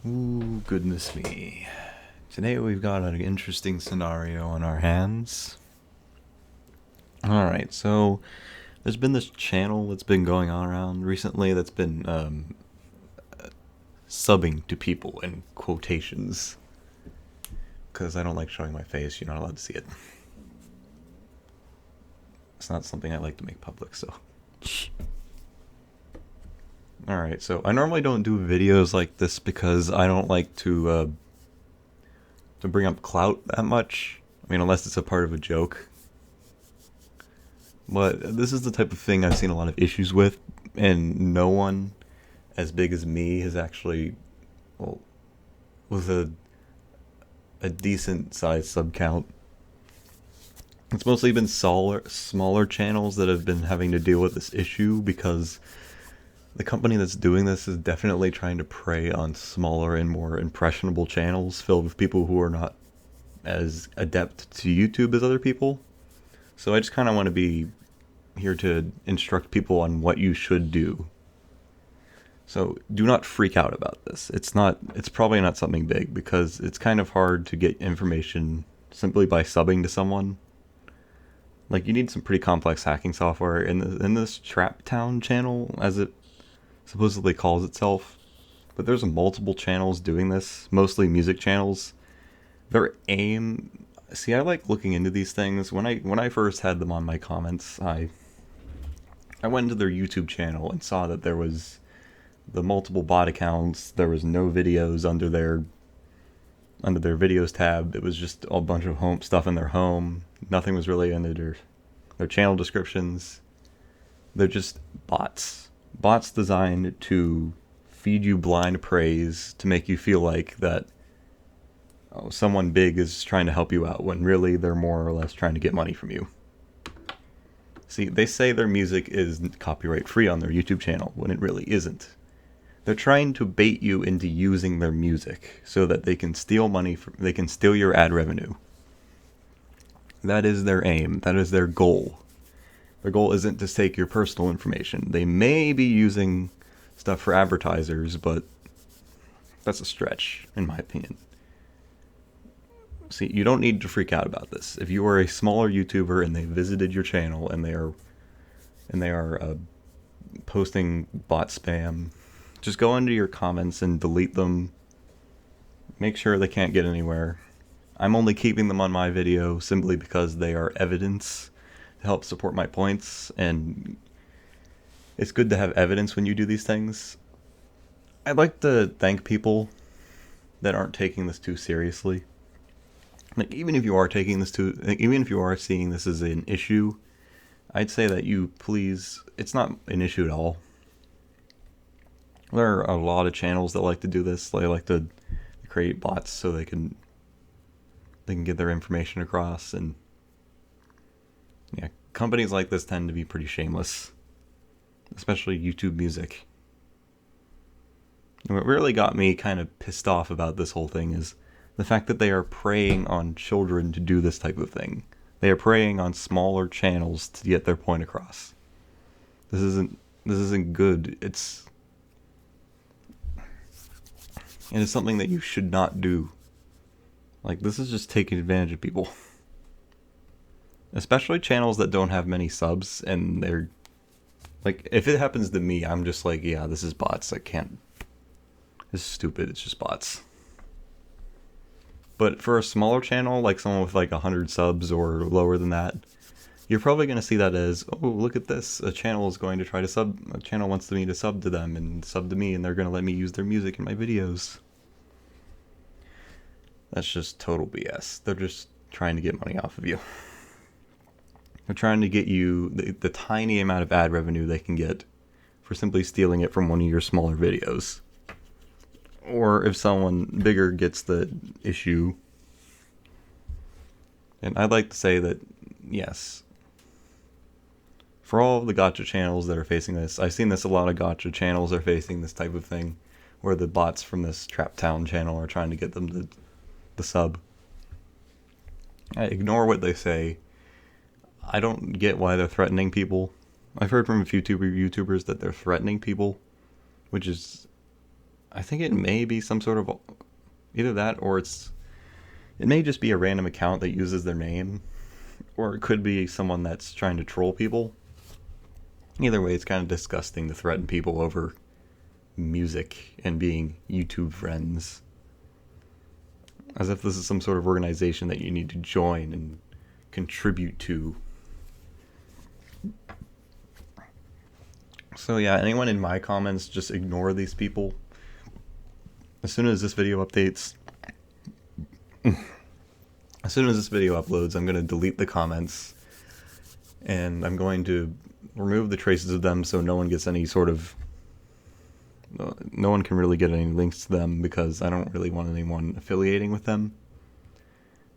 Ooh, goodness me. Today we've got an interesting scenario on our hands. Alright, so there's been this channel that's been going on around recently that's been subbing to people in quotations. Because I don't like showing my face, you're not allowed to see it. It's not something I like to make public, so. Alright, so I normally don't do videos like this because I don't like to bring up clout that much. I mean, unless it's a part of a joke. But this is the type of thing I've seen a lot of issues with, and no one as big as me has actually, well, with a decent sized sub count. It's mostly been smaller channels that have been having to deal with this issue because the company that's doing this is definitely trying to prey on smaller and more impressionable channels filled with people who are not as adept to YouTube as other people. So I just kind of want to be here to instruct people on what you should do. So do not freak out about this. It's probably not something big because it's kind of hard to get information simply by subbing to someone. Like, you need some pretty complex hacking software in this Trap Town channel, as it supposedly calls itself. But there's multiple channels doing this, mostly music channels. Their aim, see, I like looking into these things. When I first had them on my comments, I went into their YouTube channel and saw that there was the multiple bot accounts. There was no videos under their videos tab. It was just a bunch of home stuff in their home. Nothing was really under their channel descriptions. They're just bots. Bots designed to feed you blind praise to make you feel like that someone big is trying to help you out when really they're more or less trying to get money from you. See, they say their music is copyright free on their YouTube channel when it really isn't. They're trying to bait you into using their music so that they can steal they can steal your ad revenue. That is their aim. That is their goal. Their goal isn't to take your personal information. They may be using stuff for advertisers, but that's a stretch, in my opinion. See, you don't need to freak out about this. If you are a smaller YouTuber and they visited your channel and they are posting bot spam, just go into your comments and delete them. Make sure they can't get anywhere. I'm only keeping them on my video simply because they are evidence to help support my points, and it's good to have evidence when you do these things. I'd like to thank people that aren't taking this too seriously. Like, even if you are seeing this as an issue, I'd say that it's not an issue at all. There are a lot of channels that like to do this. They like to create bots so they can get their information across, and yeah, companies like this tend to be pretty shameless, especially YouTube Music. And what really got me kind of pissed off about this whole thing is the fact that they are preying on children to do this type of thing. They are preying on smaller channels to get their point across. This isn't good. It is something that you should not do. Like, this is just taking advantage of people. Especially channels that don't have many subs, and they're like, if it happens to me, I'm just like, yeah, this is bots. This is stupid. It's just bots. But for a smaller channel, like someone with like 100 subs or lower than that, you're probably going to see that as, oh, look at this. A channel wants me to sub to them and sub to me, and they're going to let me use their music in my videos. That's just total BS. They're just trying to get money off of you. They're trying to get you the tiny amount of ad revenue they can get for simply stealing it from one of your smaller videos. Or if someone bigger gets the issue. And I'd like to say that, yes, for all of the gotcha channels that are facing this, I've seen this a lot of gotcha channels are facing this type of thing, where the bots from this Trap Town channel are trying to get them the sub. I ignore what they say. I don't get why they're threatening people. I've heard from a few YouTubers that they're threatening people, which is I think it may be some sort of either that, or it may just be a random account that uses their name, or it could be someone that's trying to troll people. Either way, it's kind of disgusting to threaten people over music and being YouTube friends, as if this is some sort of organization that you need to join and contribute to. So yeah, anyone in my comments, just ignore these people. As soon as this video updates, as soon as this video uploads, I'm going to delete the comments, and I'm going to remove the traces of them so no one gets any sort of, no one can really get any links to them, because I don't really want anyone affiliating with them.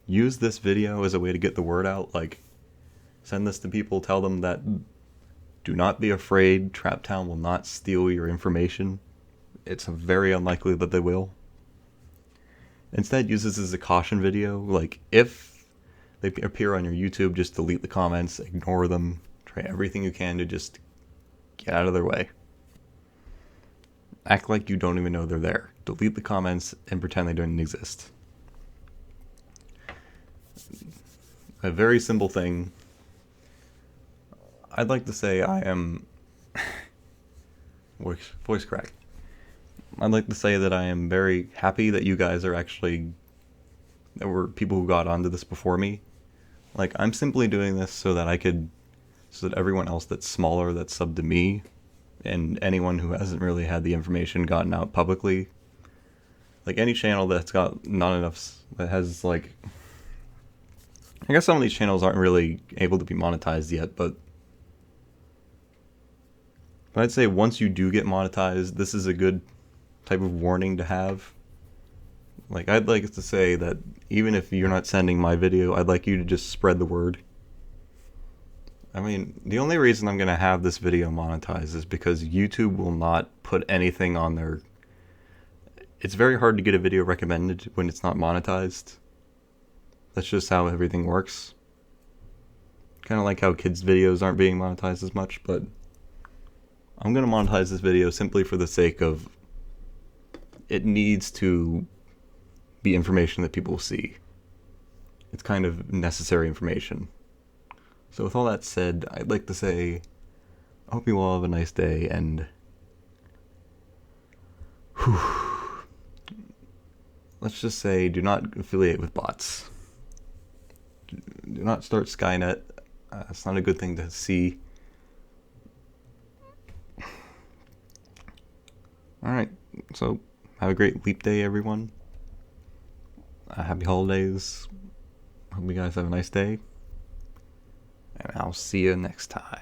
Use this video as a way to get the word out, like, send this to people, tell them that do not be afraid, Traptown will not steal your information. It's very unlikely that they will. Instead, use this as a caution video. Like, if they appear on your YouTube, just delete the comments, ignore them, try everything you can to just get out of their way. Act like you don't even know they're there. Delete the comments and pretend they don't exist. A very simple thing. I'd like to say I am... voice crack. I'd like to say that I am very happy that you guys are actually... There were people who got onto this before me. Like, I'm simply doing this so that I could... So that everyone else that's smaller, that's subbed to me, and anyone who hasn't really had the information gotten out publicly, like any channel that's got not enough... That has, like... I guess some of these channels aren't really able to be monetized yet, but I'd say once you do get monetized, this is a good type of warning to have. Like, I'd like to say that even if you're not sending my video, I'd like you to just spread the word. I mean, the only reason I'm going to have this video monetized is because YouTube will not put anything on their... It's very hard to get a video recommended when it's not monetized. That's just how everything works. Kind of like how kids' videos aren't being monetized as much, but I'm going to monetize this video simply for the sake of it needs to be information that people see. It's kind of necessary information. So with all that said, I'd like to say, I hope you all have a nice day, and let's just say, do not affiliate with bots. Do not start Skynet. It's not a good thing to see. Alright, so have a great Leap Day, everyone. Happy holidays. Hope you guys have a nice day. And I'll see you next time.